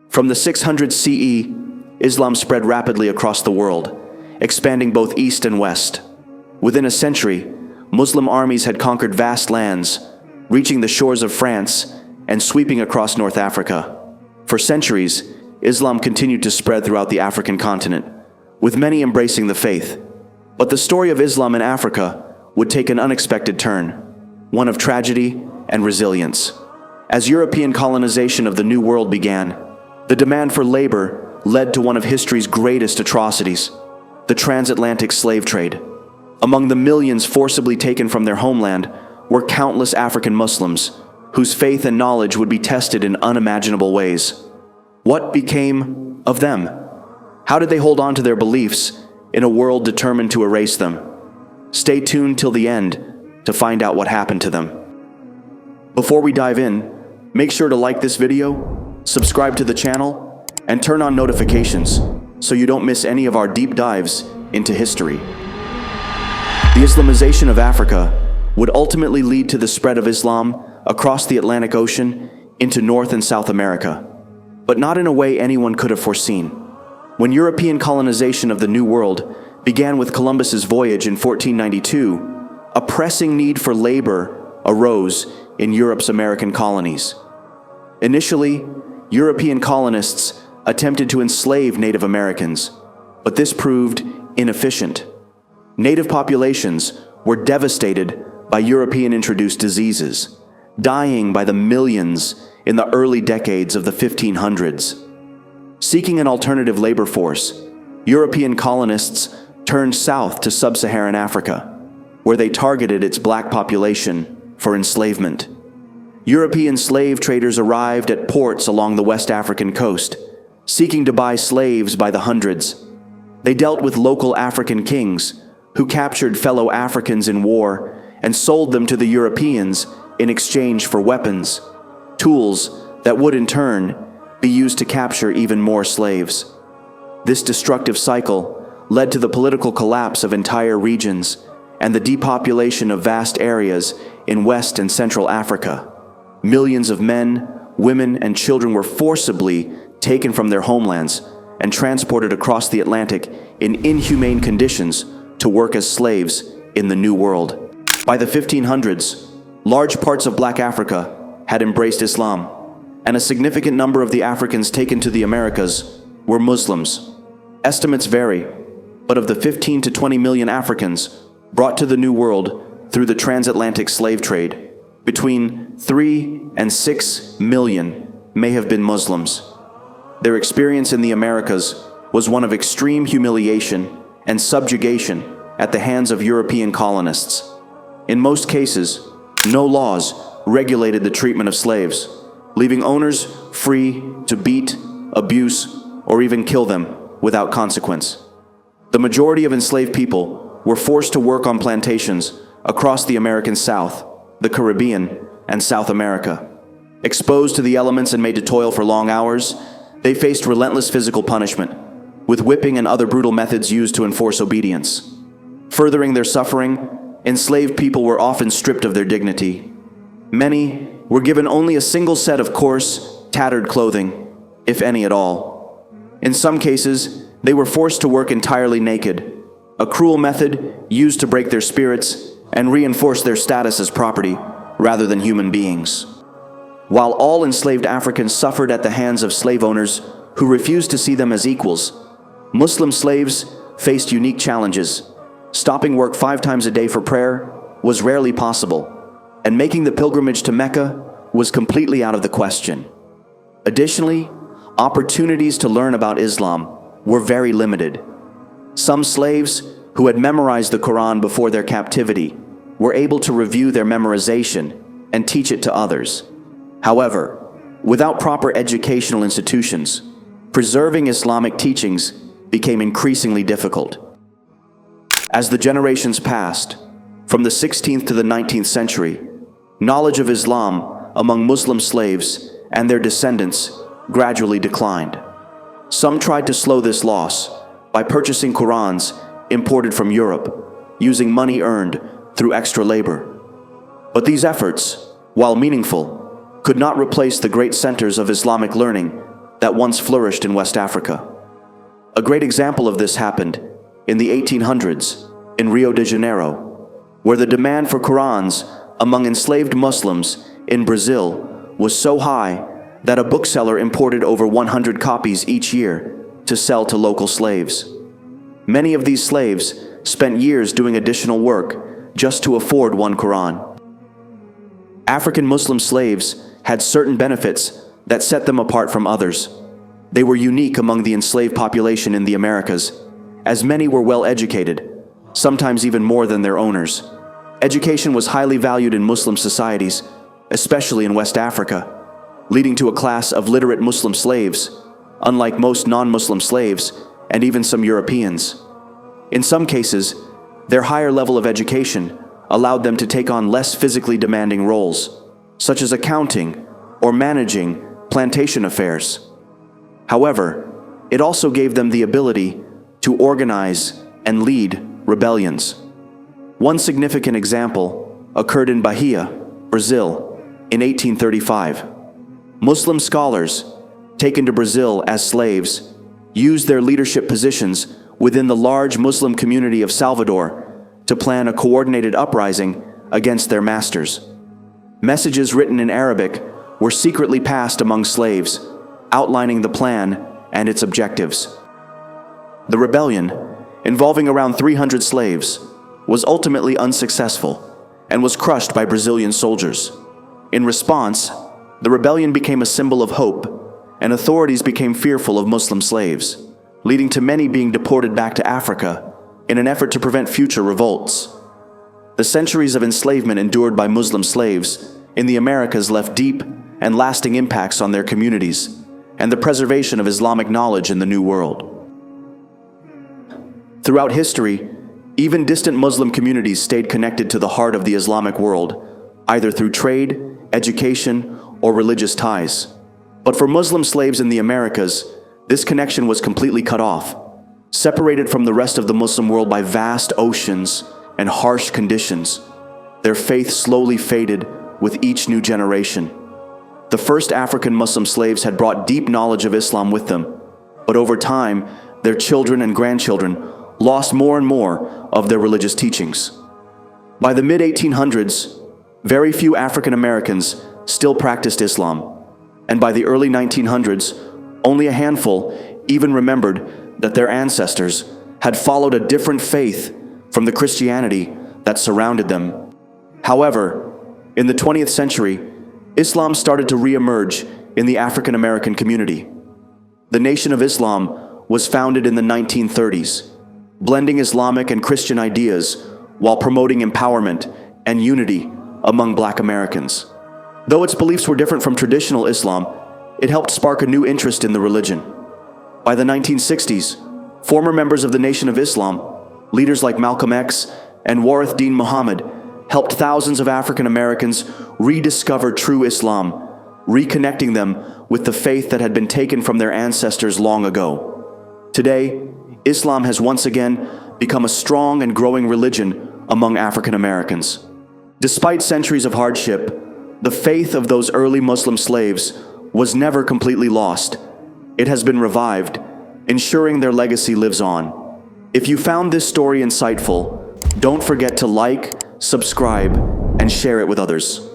From the 600 CE, Islam spread rapidly across the world, expanding both east and west. Within a century, Muslim armies had conquered vast lands, reaching the shores of France and sweeping across North Africa. For centuries, Islam continued to spread throughout the African continent, with many embracing the faith. But the story of Islam in Africa would take an unexpected turn, one of tragedy and resilience. As European colonization of the New World began, the demand for labor led to one of history's greatest atrocities, the transatlantic slave trade. Among the millions forcibly taken from their homeland were countless African Muslims, whose faith and knowledge would be tested in unimaginable ways. What became of them? How did they hold on to their beliefs in a world determined to erase them? Stay tuned till the end to find out what happened to them. Before we dive in, make sure to like this video, subscribe to the channel, and turn on notifications so you don't miss any of our deep dives into history. The Islamization of Africa would ultimately lead to the spread of Islam across the Atlantic Ocean into North and South America, but not in a way anyone could have foreseen. When European colonization of the New World began with Columbus's voyage in 1492, a pressing need for labor arose in Europe's American colonies. Initially, European colonists attempted to enslave Native Americans, but this proved inefficient. Native populations were devastated by European-introduced diseases, dying by the millions in the early decades of the 1500s. Seeking an alternative labor force, European colonists turned south to sub-Saharan Africa, where they targeted its black population for enslavement. European slave traders arrived at ports along the West African coast, seeking to buy slaves by the hundreds. They dealt with local African kings, who captured fellow Africans in war and sold them to the Europeans in exchange for weapons, tools that would in turn be used to capture even more slaves. This destructive cycle led to the political collapse of entire regions and the depopulation of vast areas in West and Central Africa. Millions of men, women, and children were forcibly taken from their homelands and transported across the Atlantic in inhumane conditions to work as slaves in the New World. By the 1500s, large parts of Black Africa had embraced Islam, and a significant number of the Africans taken to the Americas were Muslims. Estimates vary, but of the 15 to 20 million Africans brought to the New World through the transatlantic slave trade, between 3 and 6 million may have been Muslims. Their experience in the Americas was one of extreme humiliation and subjugation at the hands of European colonists. In most cases, no laws regulated the treatment of slaves, leaving owners free to beat, abuse, or even kill them without consequence. The majority of enslaved people were forced to work on plantations across the American South, the Caribbean, and South America. Exposed to the elements and made to toil for long hours, they faced relentless physical punishment, with whipping and other brutal methods used to enforce obedience. Furthering their suffering, enslaved people were often stripped of their dignity. Many were given only a single set of coarse, tattered clothing, if any at all. In some cases, they were forced to work entirely naked, a cruel method used to break their spirits and reinforce their status as property rather than human beings. While all enslaved Africans suffered at the hands of slave owners who refused to see them as equals, Muslim slaves faced unique challenges. Stopping work 5 times a day for prayer was rarely possible, and making the pilgrimage to Mecca was completely out of the question. Additionally, opportunities to learn about Islam were very limited. Some slaves who had memorized the Quran before their captivity were able to review their memorization and teach it to others. However, without proper educational institutions, preserving Islamic teachings became increasingly difficult. As the generations passed, from the 16th to the 19th century, knowledge of Islam among Muslim slaves and their descendants gradually declined. Some tried to slow this loss by purchasing Qurans imported from Europe, using money earned through extra labor. But these efforts, while meaningful, could not replace the great centers of Islamic learning that once flourished in West Africa. A great example of this happened in the 1800s in Rio de Janeiro, where the demand for Qurans among enslaved Muslims in Brazil was so high that a bookseller imported over 100 copies each year to sell to local slaves. Many of these slaves spent years doing additional work just to afford one Quran. African Muslim slaves had certain benefits that set them apart from others. They were unique among the enslaved population in the Americas, as many were well educated, sometimes even more than their owners. Education was highly valued in Muslim societies, especially in West Africa, leading to a class of literate Muslim slaves, unlike most non-Muslim slaves and even some Europeans. In some cases, their higher level of education allowed them to take on less physically demanding roles, such as accounting or managing plantation affairs. However, it also gave them the ability to organize and lead rebellions. One significant example occurred in Bahia, Brazil, in 1835. Muslim scholars, taken to Brazil as slaves, used their leadership positions within the large Muslim community of Salvador to plan a coordinated uprising against their masters. Messages written in Arabic were secretly passed among slaves, outlining the plan and its objectives. The rebellion, involving around 300 slaves, was ultimately unsuccessful and was crushed by Brazilian soldiers. In response, the rebellion became a symbol of hope, and authorities became fearful of Muslim slaves, leading to many being deported back to Africa in an effort to prevent future revolts. The centuries of enslavement endured by Muslim slaves in the Americas left deep and lasting impacts on their communities and the preservation of Islamic knowledge in the New World. Throughout history, even distant Muslim communities stayed connected to the heart of the Islamic world, either through trade, education, or religious ties. But for Muslim slaves in the Americas, this connection was completely cut off, separated from the rest of the Muslim world by vast oceans and harsh conditions. Their faith slowly faded with each new generation. The first African Muslim slaves had brought deep knowledge of Islam with them, but over time, their children and grandchildren lost more and more of their religious teachings. By the mid-1800s, very few African Americans still practiced Islam, and by the early 1900s, only a handful even remembered that their ancestors had followed a different faith from the Christianity that surrounded them. However, in the 20th century, Islam started to re-emerge in the African American community. The Nation of Islam was founded in the 1930s, blending Islamic and Christian ideas while promoting empowerment and unity among Black Americans. Though its beliefs were different from traditional Islam, it helped spark a new interest in the religion. By the 1960s, former members of the Nation of Islam, leaders like Malcolm X and Warith Deen Muhammad, helped thousands of African Americans rediscover true Islam, reconnecting them with the faith that had been taken from their ancestors long ago. Today, Islam has once again become a strong and growing religion among African Americans. Despite centuries of hardship, the faith of those early Muslim slaves was never completely lost. It has been revived, ensuring their legacy lives on. If you found this story insightful, don't forget to like, subscribe, and share it with others.